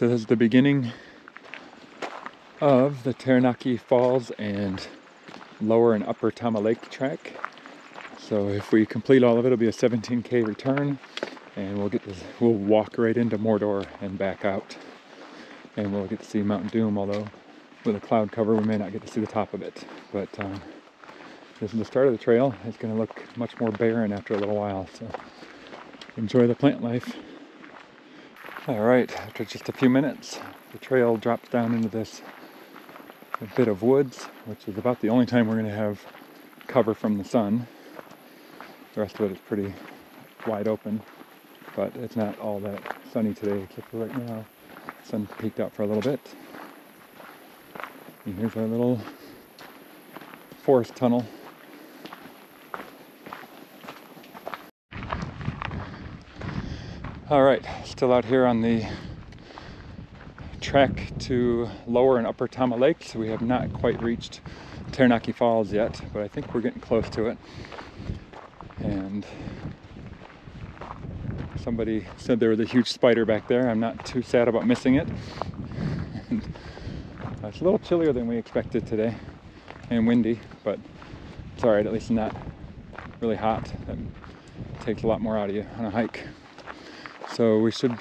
so this is the beginning of the Taranaki Falls and Lower and Upper Tama Lake track. So if we complete all of it, it'll be a 17K return, and we'll walk right into Mordor and back out, and we'll get to see Mount Doom. Although with a cloud cover, we may not get to see the top of it. But this is the start of the trail. It's going to look much more barren after a little while. So enjoy the plant life. All right, after just a few minutes, the trail drops down into this bit of woods, which is about the only time we're going to have cover from the sun. The rest of it is pretty wide open, but it's not all that sunny today, except for right now. The sun peeked out for a little bit. And here's our little forest tunnel. All right, still out here on the track to Lower and Upper Tama Lake. So we have not quite reached Taranaki Falls yet, but I think we're getting close to it. And somebody said there was a huge spider back there. I'm not too sad about missing it. And it's a little chillier than we expected today, and windy, but it's all right. At least not really hot. It takes a lot more out of you on a hike. So we should,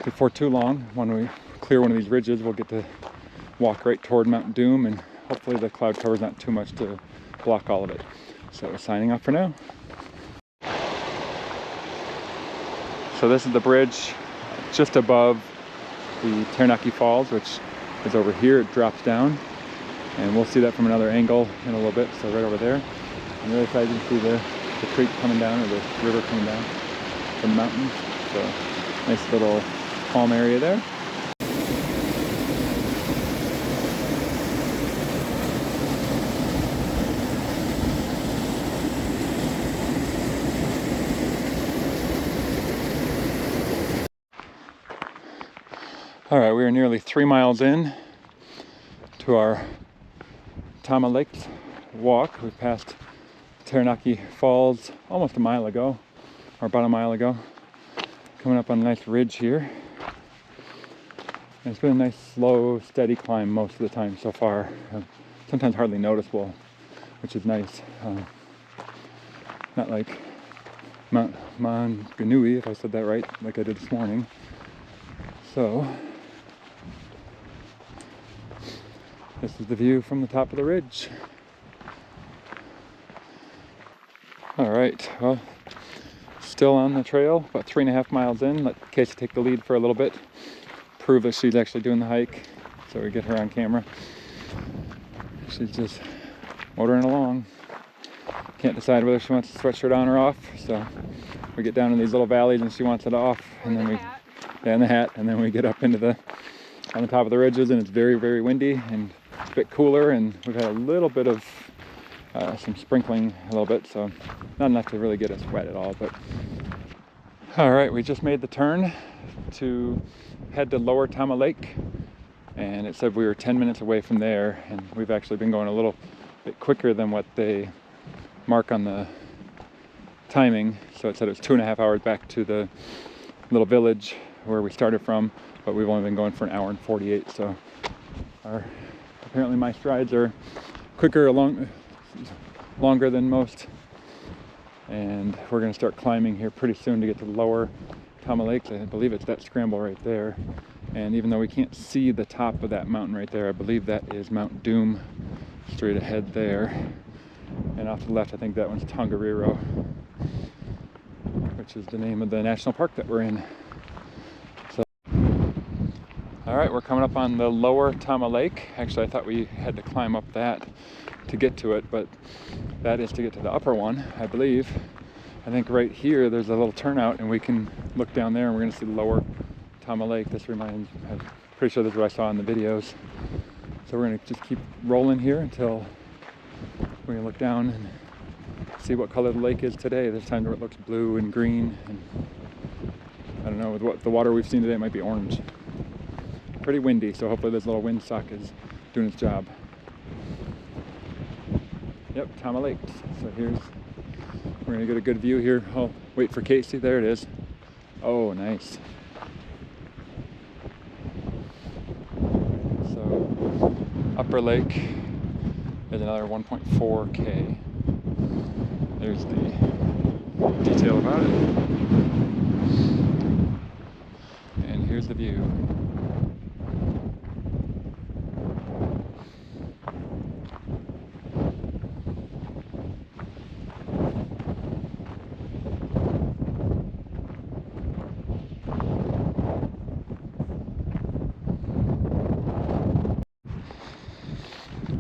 before too long, when we clear one of these ridges, we'll get to walk right toward Mount Doom, and hopefully the cloud cover's not too much to block all of it. So signing off for now. So this is the bridge just above the Taranaki Falls, which is over here. It drops down, and we'll see that from another angle in a little bit. So right over there. On the other side, you can see the creek coming down, or the river coming down from the mountains. So nice little calm area there. All right, we are nearly 3 miles in to our Tama Lake walk. We passed Taranaki Falls almost a mile ago, or about a mile ago. Coming up on a nice ridge here. And it's been a nice, slow, steady climb most of the time so far. Sometimes hardly noticeable, which is nice. Not like Mount Maunganui, if I said that right, like I did this morning. So this is the view from the top of the ridge. All right, well, still on the trail, about 3.5 miles in. Let Casey take the lead for a little bit, prove that she's actually doing the hike, so we get her on camera. She's just motoring along. Can't decide whether she wants the sweatshirt on or off, so we get down in these little valleys and she wants it off, and then and the hat, and then we get up on the top of the ridges, and it's very, very windy and it's a bit cooler, and we've had a little bit of some sprinkling a little bit, so not enough to really get us wet at all. But all right, we just made the turn to head to Lower Tama Lake, and it said we were 10 minutes away from there, and we've actually been going a little bit quicker than what they mark on the timing. So it said it was 2.5 hours back to the little village where we started from, but we've only been going for 1 hour and 48. So apparently my strides are quicker, longer than most, and we're going to start climbing here pretty soon to get to the Lower Tama Lake. I believe it's that scramble right there, and even though we can't see the top of that mountain right there, I believe that is Mount Doom straight ahead there, and off to the left I think that one's Tongariro, which is the name of the national park that we're in. All right, we're coming up on the Lower Tama Lake. Actually, I thought we had to climb up that to get to it, but that is to get to the upper one, I believe. I think right here there's a little turnout, and we can look down there and we're going to see the Lower Tama Lake. I'm pretty sure this is what I saw in the videos. So we're going to just keep rolling here until we look down and see what color the lake is today. There's times where it looks blue and green, and I don't know, with what the water we've seen today, it might be orange. Pretty windy, so hopefully this little windsock is doing its job. Yep, Tama Lake. So we're gonna get a good view here. Oh, wait for Casey, there it is. Oh, nice. Upper Lake is another 1.4K. There's the detail about it. And here's the view.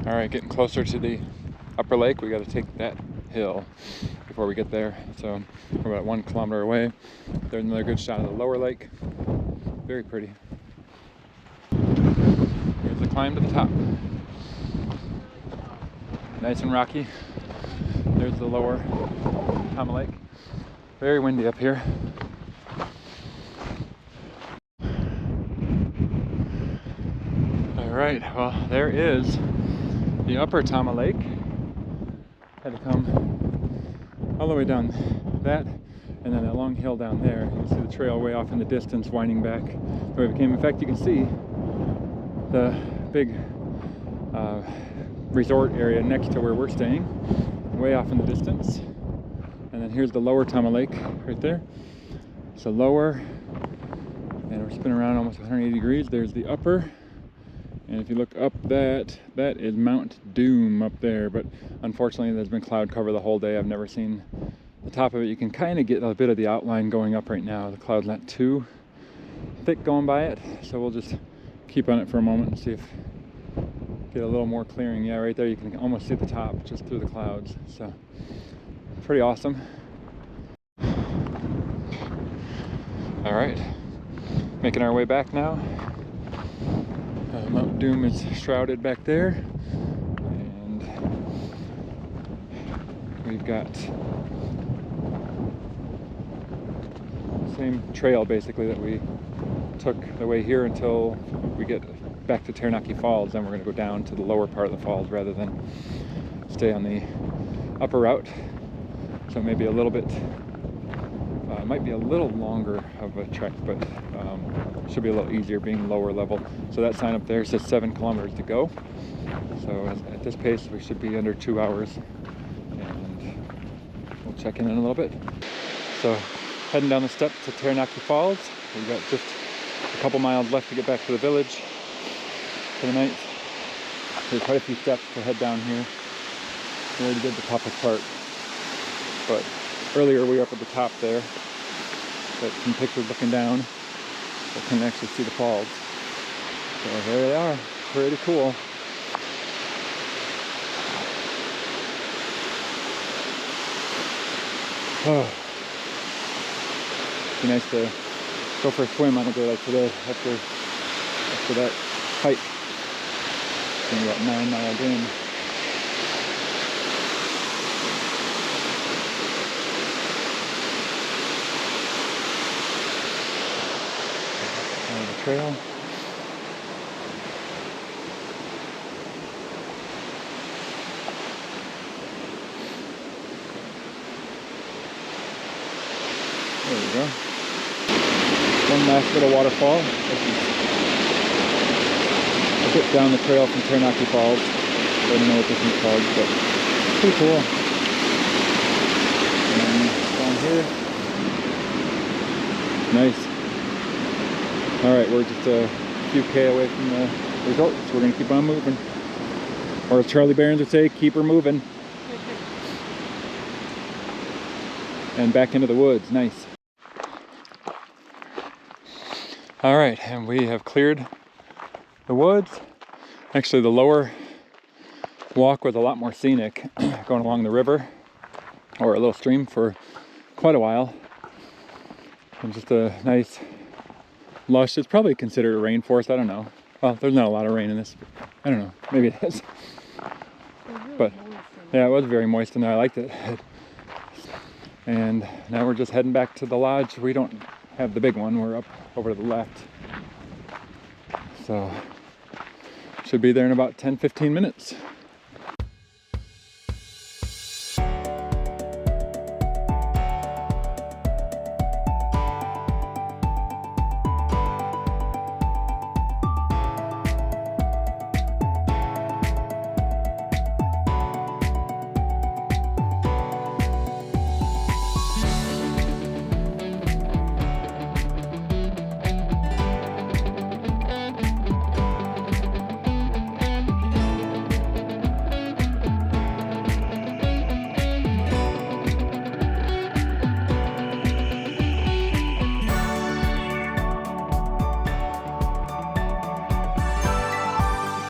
All right, getting closer to the Upper Lake. We got to take that hill before we get there. So we're about 1 kilometer away. There's another good shot of the Lower Lake. Very pretty. Here's the climb to the top. Nice and rocky. There's the lower Tama Lake. Very windy up here. All right, well, there is the upper Tama Lake. Had to come all the way down that, and then a long hill down there. You can see the trail way off in the distance winding back the way it came. In fact, you can see the big resort area next to where we're staying, way off in the distance. And then here's the lower Tama Lake right there. So lower, and we're spinning around almost 180 degrees. There's the upper. And if you look up that is Mount Doom up there, but unfortunately there's been cloud cover the whole day. I've never seen the top of it. You can kind of get a bit of the outline going up right now. The cloud's not too thick going by it, so we'll just keep on it for a moment and see if get a little more clearing. Yeah, right there you can almost see the top just through the clouds, so pretty awesome. All right, making our way back now. Mount Doom is shrouded back there, and we've got the same trail basically that we took the way here until we get back to Taranaki Falls. Then we're going to go down to the lower part of the falls rather than stay on the upper route. So maybe a little bit, might be a little longer of a trek, but should be a little easier being lower level. So that sign up there says 7 kilometers to go. So at this pace, we should be under 2 hours. And we'll check in a little bit. So heading down the steps to Taranaki Falls. We've got just a couple miles left to get back to the village for the night. There's quite a few steps to head down here. We already did the toughest part. But earlier we were up at the top there. Got some pictures looking down. So can actually see the falls. So there they are, pretty cool. Oh, it'd be nice to go for a swim on a day like today after that hike. It's been about 9 miles in. Trail. There we go. One last little waterfall. This is a bit down the trail from Taranaki Falls. I don't know what this one's called, but pretty cool. And down here. Nice. Alright, we're just a few K away from the resort, so we're going to keep on moving. Or as Charlie Barons would say, keep her moving. And back into the woods, nice. Alright, and we have cleared the woods. Actually, the lower walk was a lot more scenic, going along the river, or a little stream for quite a while. And just a nice lush. It's probably considered a rainforest. I don't know. Well, there's not a lot of rain in this. I don't know. Maybe it is. But yeah, it was very moist in there. I liked it. And now we're just heading back to the lodge. We don't have the big one. We're up over to the left. So should be there in about 10-15 minutes.